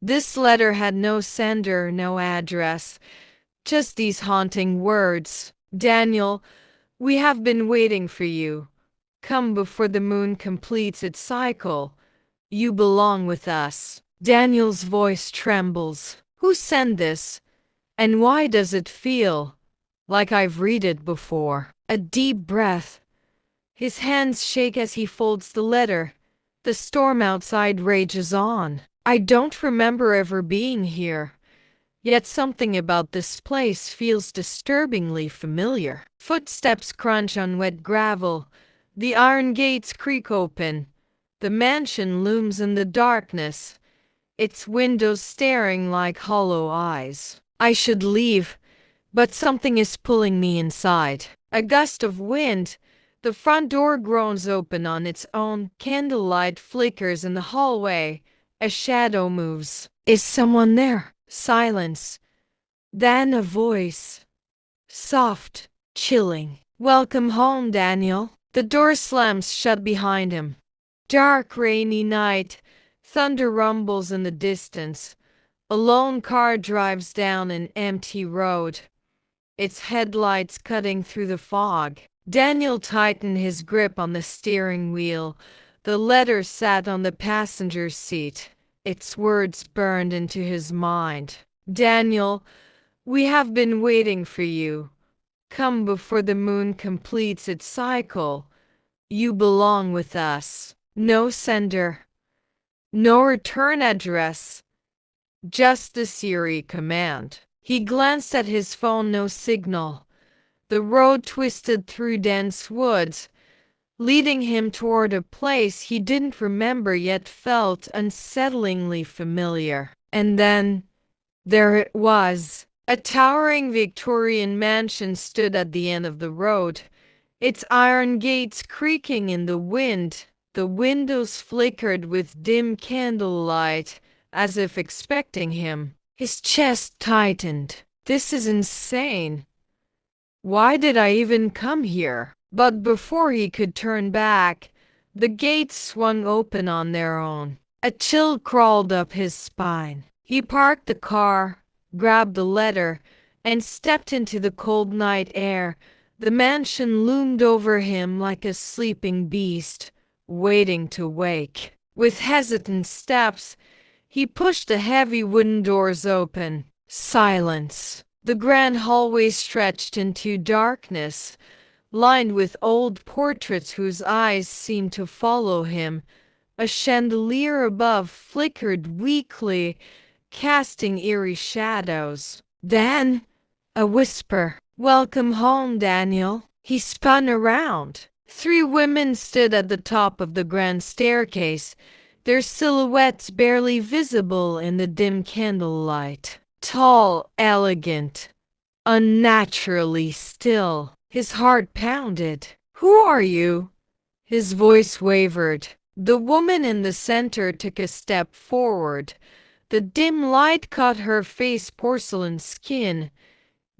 This letter had no sender, no address, just these haunting words. Daniel, we have been waiting for you. Come before the moon completes its cycle. You belong with us. Daniel's voice trembles. Who sent this? And why does it feel like I've read it before? A deep breath. His hands shake as he folds the letter. The storm outside rages on. I don't remember ever being here. Yet something about this place feels disturbingly familiar. Footsteps crunch on wet gravel. The iron gates creak open. The mansion looms in the darkness, its windows staring like hollow eyes. I should leave, but something is pulling me inside. A gust of wind. The front door groans open on its own. Candlelight flickers in the hallway. A shadow moves. Is someone there? Silence. Then a voice. Soft, chilling. Welcome home, Daniel. The door slams shut behind him. Dark, rainy night. Thunder rumbles in the distance. A lone car drives down an empty road, its headlights cutting through the fog. Daniel tightened his grip on the steering wheel. The letter sat on the passenger seat. Its words burned into his mind. Daniel, we have been waiting for you. Come before the moon completes its cycle. You belong with us. No sender. No return address. Just the Siri command. He glanced at his phone, no signal. The road twisted through dense woods, leading him toward a place he didn't remember yet felt unsettlingly familiar. And then, there it was. A towering Victorian mansion stood at the end of the road, its iron gates creaking in the wind. The windows flickered with dim candlelight, as if expecting him. His chest tightened. This is insane. Why did I even come here? But before he could turn back, the gates swung open on their own. A chill crawled up his spine. He parked the car, grabbed the letter, and stepped into the cold night air. The mansion loomed over him like a sleeping beast, waiting to wake. With hesitant steps, he pushed the heavy wooden doors open. Silence. The grand hallway stretched into darkness, lined with old portraits whose eyes seemed to follow him. A chandelier above flickered weakly, casting eerie shadows. Then, a whisper. Welcome home, Daniel. He spun around. 3 women stood at the top of the grand staircase, their silhouettes barely visible in the dim candlelight. Tall, elegant, unnaturally still. His heart pounded. Who are you? His voice wavered. The woman in the center took a step forward. The dim light caught her face, porcelain skin,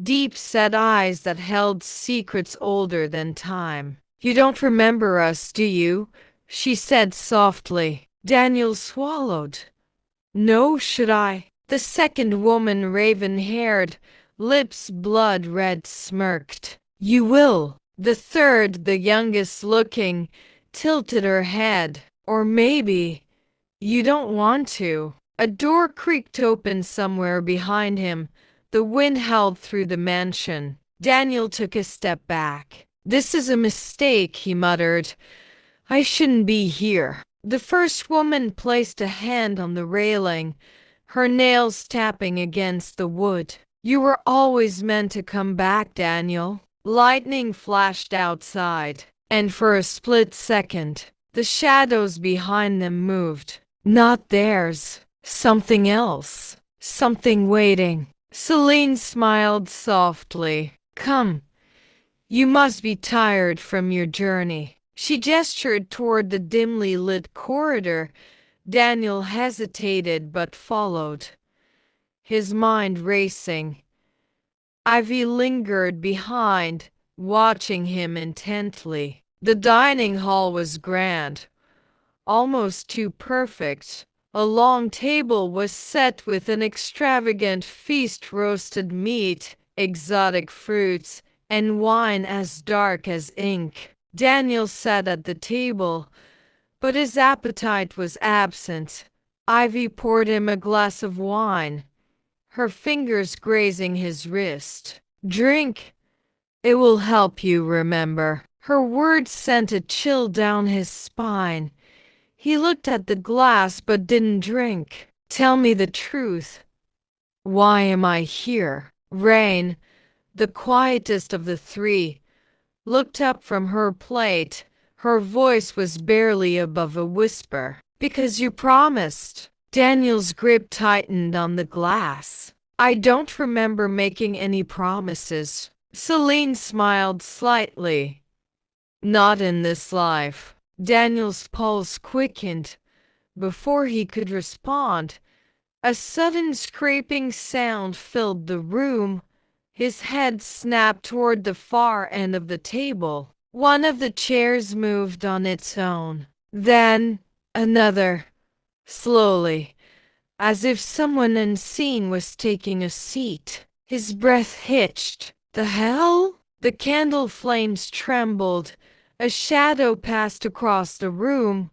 deep-set eyes that held secrets older than time. You don't remember us, do you? She said softly. Daniel swallowed. No, should I? The second woman, raven-haired, lips blood-red, smirked. You will. The third, the youngest looking, tilted her head. Or maybe you don't want to. A door creaked open somewhere behind him. The wind howled through the mansion. Daniel took a step back. This is a mistake, he muttered. I shouldn't be here. The first woman placed a hand on the railing, her nails tapping against the wood. You were always meant to come back, Daniel. Lightning flashed outside, and for a split second, the shadows behind them moved. Not theirs. Something else. Something waiting. Celine smiled softly. Come. You must be tired from your journey. She gestured toward the dimly lit corridor. Daniel hesitated but followed, his mind racing. Ivy lingered behind, watching him intently. The dining hall was grand, almost too perfect. A long table was set with an extravagant feast: roasted meat, exotic fruits, and wine as dark as ink. Daniel sat at the table, but his appetite was absent. Ivy poured him a glass of wine, her fingers grazing his wrist. "Drink. It will help you remember." Her words sent a chill down his spine. He looked at the glass but didn't drink. "Tell me the truth. Why am I here?" Rain, the quietest of the three, looked up from her plate. Her voice was barely above a whisper. "Because you promised." Daniel's grip tightened on the glass. "I don't remember making any promises." Celine smiled slightly. "Not in this life." Daniel's pulse quickened. Before he could respond, a sudden scraping sound filled the room. His head snapped toward the far end of the table. One of the chairs moved on its own. Then another, slowly, as if someone unseen was taking a seat. His breath hitched. "The hell?" The candle flames trembled. A shadow passed across the room,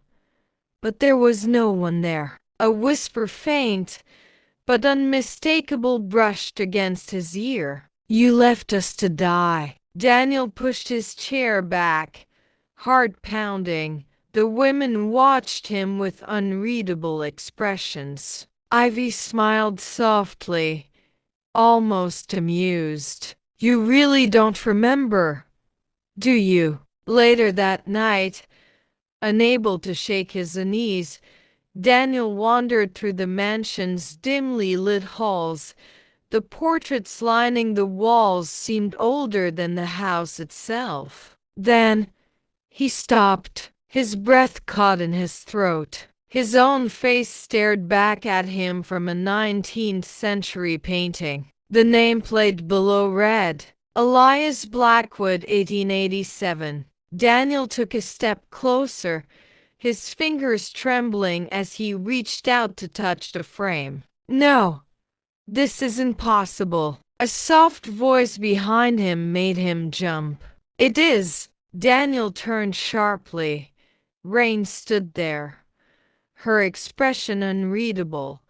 but there was no one there. A whisper, faint but unmistakable, brushed against his ear. "You left us to die." Daniel pushed his chair back, heart pounding. The women watched him with unreadable expressions. Ivy smiled softly, almost amused. "You really don't remember, do you?" Later that night, unable to shake his unease, Daniel wandered through the mansion's dimly lit halls. The portraits lining the walls seemed older than the house itself. Then he stopped. His breath caught in his throat. His own face stared back at him from a 19th century painting. The nameplate below read, "Elias Blackwood, 1887. Daniel took a step closer, his fingers trembling as he reached out to touch the frame. "No, this isn't possible." A soft voice behind him made him jump. "It is." Daniel turned sharply. Rain stood there, her expression unreadable.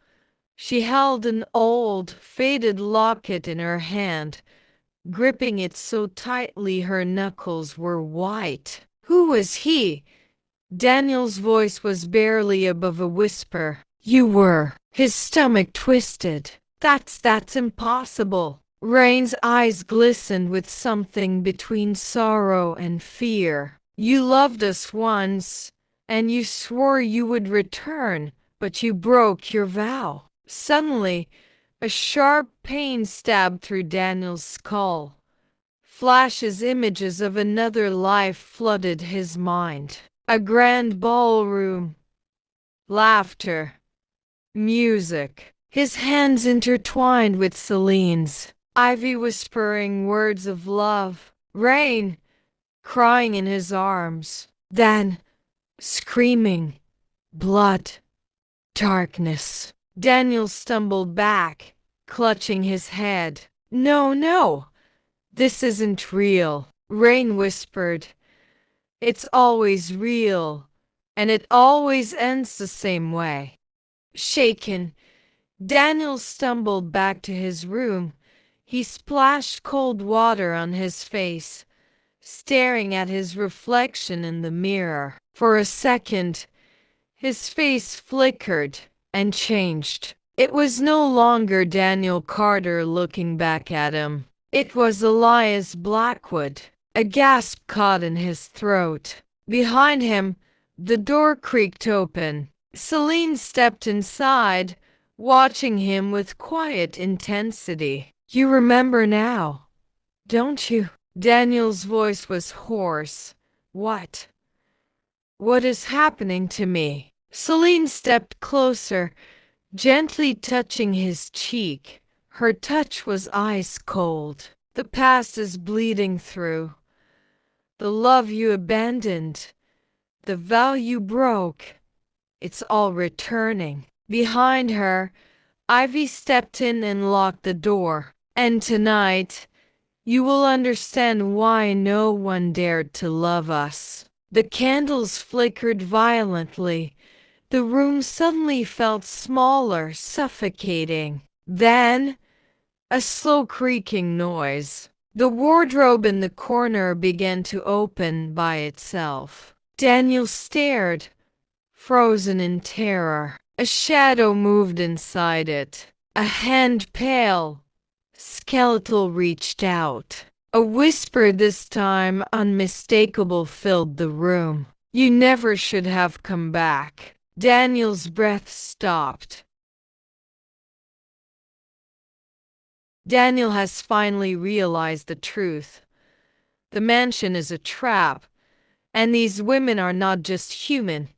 She held an old, faded locket in her hand, gripping it so tightly her knuckles were white. "Who was he?" Daniel's voice was barely above a whisper. "You were." His stomach twisted. That's impossible." Rain's eyes glistened with something between sorrow and fear. "You loved us once, and you swore you would return, but you broke your vow." Suddenly, a sharp pain stabbed through Daniel's skull. Flashes, images of another life flooded his mind. A grand ballroom, laughter, music. His hands intertwined with Celine's. Ivy whispering words of love. Rain crying in his arms. Then screaming. Blood. Darkness. Daniel stumbled back, clutching his head. "No, no, this isn't real." Rain whispered. "It's always real, and it always ends the same way." Shaken, Daniel stumbled back to his room. He splashed cold water on his face, staring at his reflection in the mirror. For a second, his face flickered and changed. It was no longer Daniel Carter looking back at him. It was Elias Blackwood. A gasp caught in his throat. Behind him, the door creaked open. Celine stepped inside, watching him with quiet intensity. "You remember now, don't you?" Daniel's voice was hoarse. "What? What is happening to me?" Celine stepped closer, gently touching his cheek. Her touch was ice cold. "The past is bleeding through. The love you abandoned, the vow you broke, it's all returning." Behind her, Ivy stepped in and locked the door. And tonight, you will understand why no one dared to love us. The candles flickered violently. The room suddenly felt smaller, suffocating. Then, a slow creaking noise. The wardrobe in the corner began to open by itself. Daniel stared, frozen in terror. A shadow moved inside it. A hand, pale, skeletal, reached out. A whisper, this time unmistakable, filled the room. You never should have come back. Daniel's breath stopped. Daniel has finally realized the truth. The mansion is a trap, and these women are not just human.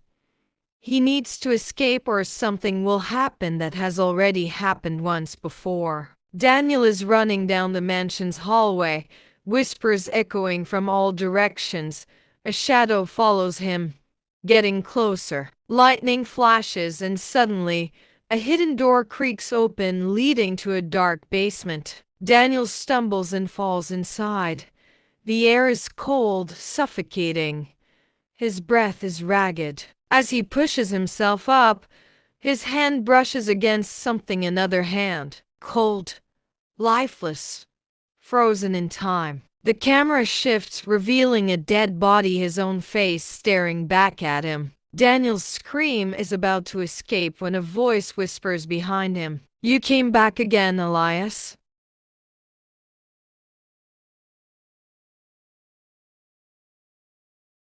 He needs to escape or something will happen that has already happened once before. Daniel is running down the mansion's hallway, whispers echoing from all directions. A shadow follows him, getting closer. Lightning flashes and suddenly, a hidden door creaks open, leading to a dark basement. Daniel stumbles and falls inside. The air is cold, suffocating. His breath is ragged. As he pushes himself up, his hand brushes against something, another hand, cold, lifeless, frozen in time. The camera shifts, revealing a dead body, his own face staring back at him. Daniel's scream is about to escape when a voice whispers behind him, "You came back again, Elias."